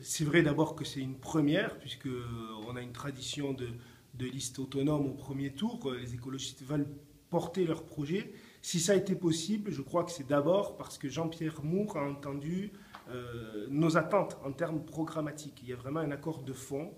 C'est vrai d'abord que c'est une première, puisqu'on a une tradition de liste autonome au premier tour. Les écologistes veulent porter leur projet. Si ça a été possible, je crois que c'est d'abord parce que Jean-Pierre Moore a entendu nos attentes en termes programmatiques. Il y a vraiment un accord de fond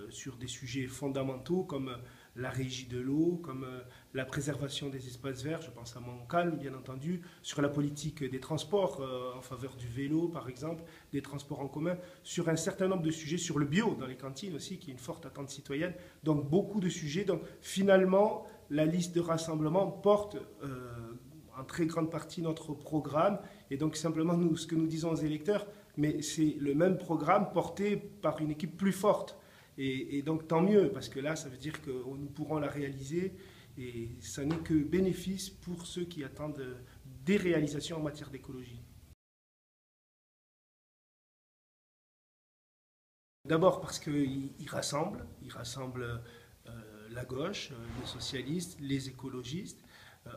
sur des sujets fondamentaux comme la régie de l'eau, comme la préservation des espaces verts, je pense à Montcalm bien entendu, sur la politique des transports en faveur du vélo par exemple, des transports en commun, sur un certain nombre de sujets, sur le bio dans les cantines aussi, qui est une forte attente citoyenne, donc beaucoup de sujets. Donc finalement, la liste de rassemblement porte en très grande partie notre programme, et donc simplement nous, ce que nous disons aux électeurs, mais c'est le même programme porté par une équipe plus forte. Et donc tant mieux, parce que là, ça veut dire que nous pourrons la réaliser, et ça n'est que bénéfice pour ceux qui attendent des réalisations en matière d'écologie. D'abord parce qu'il rassemble la gauche, les socialistes, les écologistes.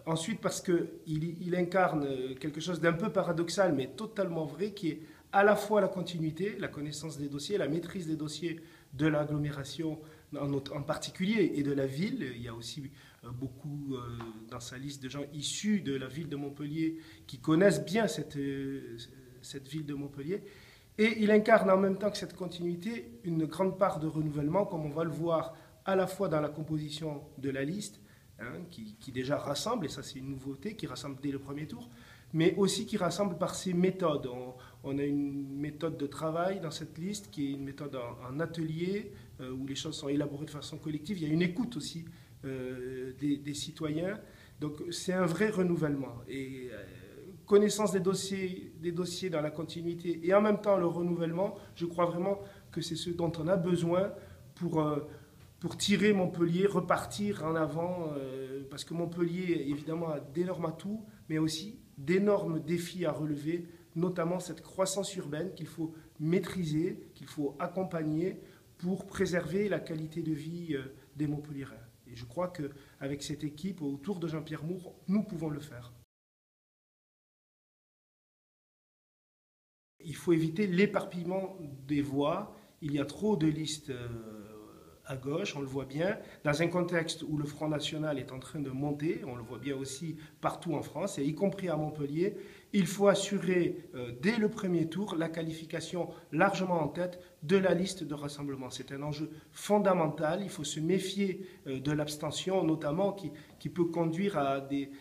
Ensuite parce qu'il incarne quelque chose d'un peu paradoxal, mais totalement vrai, qui est à la fois la continuité, la connaissance des dossiers, la maîtrise des dossiers de l'agglomération en particulier et de la ville. Il y a aussi beaucoup dans sa liste de gens issus de la ville de Montpellier qui connaissent bien cette ville de Montpellier. Et il incarne en même temps que cette continuité une grande part de renouvellement, comme on va le voir à la fois dans la composition de la liste, qui déjà rassemble, et ça c'est une nouveauté, qui rassemble dès le premier tour, mais aussi qui rassemble par ses méthodes. On a une méthode de travail dans cette liste qui est une méthode en atelier, où les choses sont élaborées de façon collective. Il y a une écoute aussi des citoyens. Donc c'est un vrai renouvellement. Et connaissance des dossiers dans la continuité et en même temps le renouvellement, je crois vraiment que c'est ce dont on a besoin pour tirer Montpellier, repartir en avant, parce que Montpellier, évidemment, a d'énormes atouts, mais aussi d'énormes défis à relever, notamment cette croissance urbaine qu'il faut maîtriser, qu'il faut accompagner pour préserver la qualité de vie des Montpelliérains. Et je crois qu'avec cette équipe, autour de Jean-Pierre Moore, nous pouvons le faire. Il faut éviter l'éparpillement des voix. Il y a trop de listes à gauche, on le voit bien, dans un contexte où le Front National est en train de monter, on le voit bien aussi partout en France, et y compris à Montpellier. Il faut assurer dès le premier tour la qualification largement en tête de la liste de rassemblement. C'est un enjeu fondamental. Il faut se méfier de l'abstention, notamment, qui peut conduire à des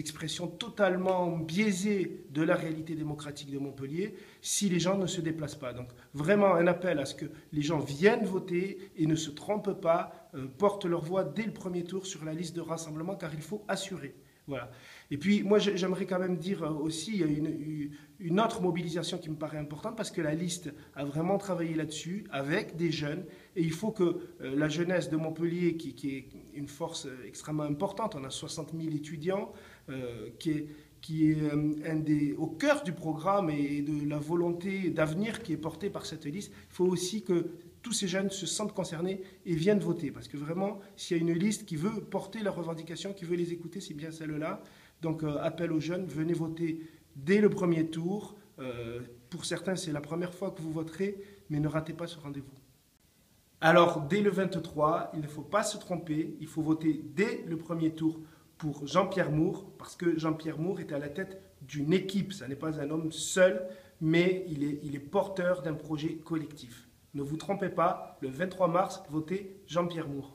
expressions totalement biaisées de la réalité démocratique de Montpellier si les gens ne se déplacent pas. Donc vraiment un appel à ce que les gens viennent voter et ne se trompent pas, portent leur voix dès le premier tour sur la liste de rassemblement, car il faut assurer. Voilà. Et puis moi j'aimerais quand même dire aussi une autre mobilisation qui me paraît importante, parce que la liste a vraiment travaillé là-dessus avec des jeunes, et il faut que la jeunesse de Montpellier, qui est une force extrêmement importante, on a 60 000 étudiants, qui est au cœur du programme et de la volonté d'avenir qui est portée par cette liste. Il faut aussi que tous ces jeunes se sentent concernés et viennent voter. Parce que vraiment, s'il y a une liste qui veut porter leurs revendications, qui veut les écouter, c'est bien celle-là. Donc appel aux jeunes, venez voter dès le premier tour. Pour certains, c'est la première fois que vous voterez, mais ne ratez pas ce rendez-vous. Alors, dès le 23, il ne faut pas se tromper, il faut voter dès le premier tour pour Jean-Pierre Moore, parce que Jean-Pierre Moore est à la tête d'une équipe. Ce n'est pas un homme seul, mais il est porteur d'un projet collectif. Ne vous trompez pas, le 23 mars, votez Jean-Pierre Moore.